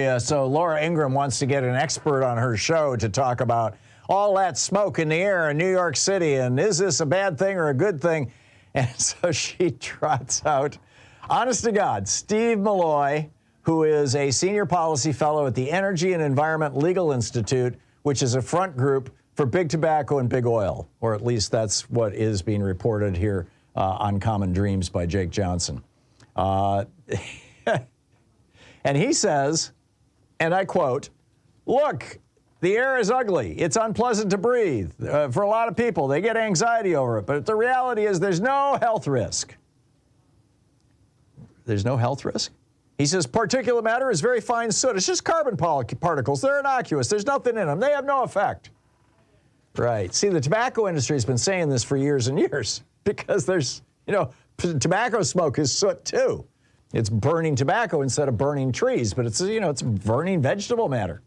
California, so Laura Ingraham wants to get an expert on her show to talk about all that smoke in the air in New York City, and is this a bad thing or a good thing? And so she trots out, honest to God, Steve Malloy, who is a senior policy fellow at the Energy and Environment Legal Institute, which is a front group for big tobacco and big oil, or at least that's what is being reported here on Common Dreams by Jake Johnson. And he says, and I quote, "Look, the air is ugly. It's unpleasant to breathe. For a lot of people, they get anxiety over it. But the reality is there's no health risk." There's no health risk? He says, "Particulate matter is very fine soot. It's just carbon particles. They're innocuous. There's nothing in them. They have no effect." Right. See, the tobacco industry has been saying this for years and years because there's, tobacco smoke is soot too. It's burning tobacco instead of burning trees, but it's burning vegetable matter.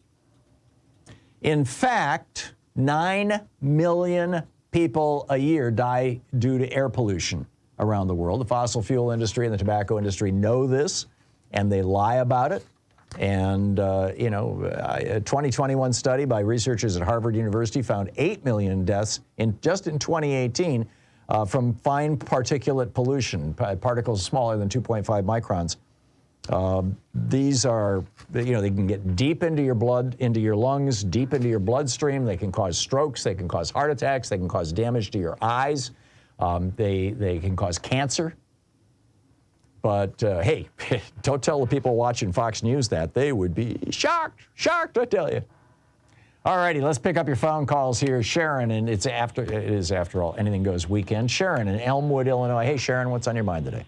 In fact, 9 million people a year die due to air pollution around the world. The fossil fuel industry and the tobacco industry know this, and they lie about it. And, a 2021 study by researchers at Harvard University found 8 million deaths just in 2018 from fine particulate pollution, particles smaller than 2.5 microns. These are, they can get deep into your blood, into your lungs, deep into your bloodstream. They can cause strokes. They can cause heart attacks. They can cause damage to your eyes. They can cause cancer. But, hey, don't tell the people watching Fox News that. They would be shocked, I tell you. All righty, let's pick up your phone calls here. Sharon, and it is after all, Anything Goes weekend. Sharon in Elmwood, Illinois. Hey, Sharon, what's on your mind today?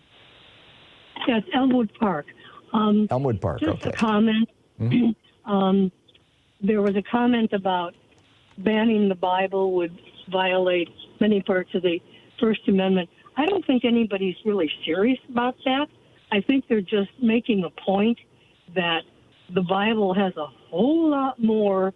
Yes, Elmwood Park. Elmwood Park, just okay. A comment. Mm-hmm. There was a comment about banning the Bible would violate many parts of the First Amendment. I don't think anybody's really serious about that. I think they're just making a point that the Bible has a whole lot more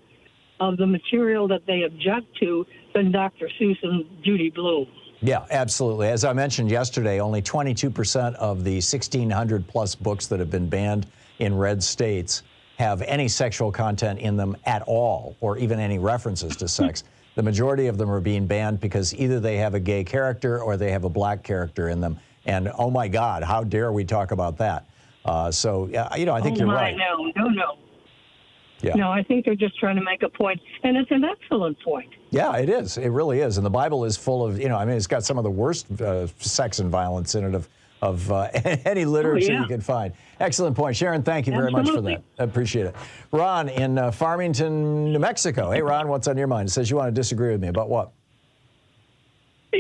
of the material that they object to than Dr. Seuss and Judy Blume. Yeah, absolutely. As I mentioned yesterday, only 22% of the 1,600 plus books that have been banned in red states have any sexual content in them at all, or even any references to sex. The majority of them are being banned because either they have a gay character or they have a black character in them. And oh my God, how dare we talk about that? I think you're right. No. Yeah. No, I think they're just trying to make a point, and it's an excellent point. Yeah, it is. It really is. And the Bible is full of, it's got some of the worst sex and violence in it of any literature you can find. Excellent point. Sharon, thank you very much for that. I appreciate it. Ron in Farmington, New Mexico. Hey, Ron, what's on your mind? It says you want to disagree with me. About what?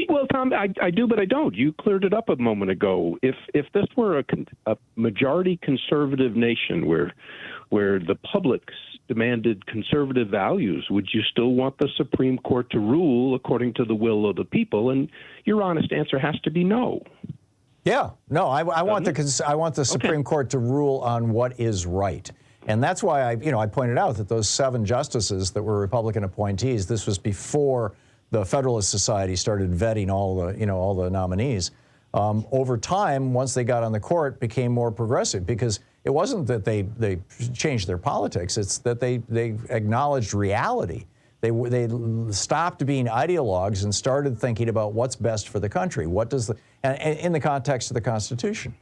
Well, Tom, I do, but I don't. You cleared it up a moment ago. If this were a majority conservative nation where the public demanded conservative values, would you still want the Supreme Court to rule according to the will of the people? And your honest answer has to be no. Yeah, no, I want the Supreme Court to rule on what is right. And that's why I pointed out that those 7 justices that were Republican appointees, this was before the Federalist Society started vetting all the nominees. Over time, once they got on the court, became more progressive because it wasn't that they changed their politics, it's that they acknowledged reality. They stopped being ideologues and started thinking about what's best for the country. And in the context of the Constitution.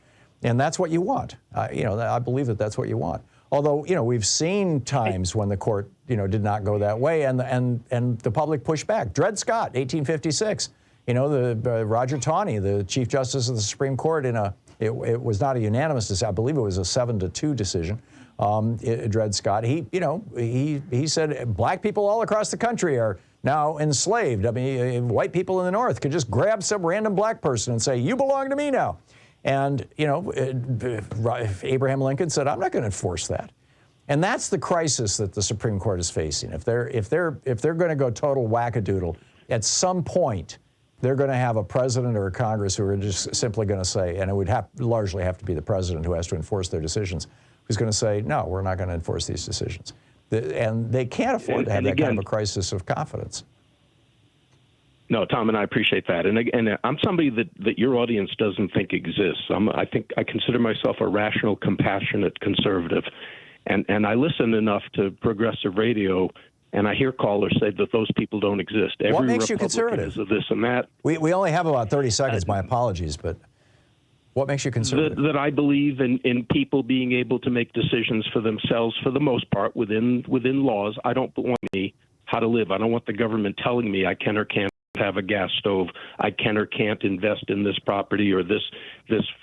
And that's what you want. I believe that that's what you want. Although, we've seen times when the court, did not go that way and the public pushed back. Dred Scott, 1856, Roger Taney, the Chief Justice of the Supreme Court, it was not a unanimous decision. I believe it was a 7-2 decision. Dred Scott, he said black people all across the country are now enslaved. I mean, white people in the North could just grab some random black person and say, "You belong to me now." And, Abraham Lincoln said, "I'm not going to enforce that." And that's the crisis that the Supreme Court is facing. If they're going to go total wackadoodle, at some point, they're going to have a president or a Congress who are just simply going to say, and it would largely have to be the president who has to enforce their decisions, who's going to say, "No, we're not going to enforce these decisions." And they can't afford to have that kind of a crisis of confidence. No, Tom, and I appreciate that. And I'm somebody that your audience doesn't think exists. I consider myself a rational, compassionate conservative. And I listen enough to progressive radio, and I hear callers say that those people don't exist. Every What makes you Republican conservative? is of this and that. We only have about 30 seconds. My apologies, but what makes you conservative? That I believe in people being able to make decisions for themselves, for the most part, within laws. I don't want me how to live. I don't want the government telling me I can or can't have a gas stove. I can or can't invest in this property or this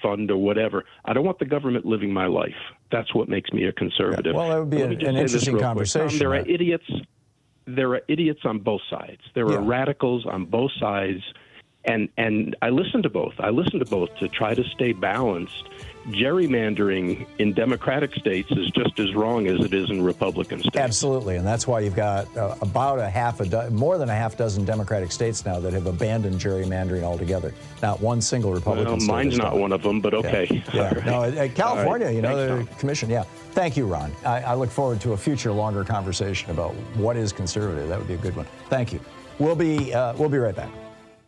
fund or whatever. I don't want the government living my life. That's what makes me a conservative. Yeah, well, that would be an interesting conversation. There are idiots. There are idiots on both sides. There are radicals on both sides. And I listen to both. I listen to both to try to stay balanced. Gerrymandering in Democratic states is just as wrong as it is in Republican states. Absolutely, and that's why you've got about more than a half dozen Democratic states now that have abandoned gerrymandering altogether. Not one single Republican state. Mine's not one of them, but okay. Yeah. Right. No, California, Right. the commission. Yeah. Thank you, Ron. I look forward to a future longer conversation about what is conservative. That would be a good one. Thank you. We'll be right back.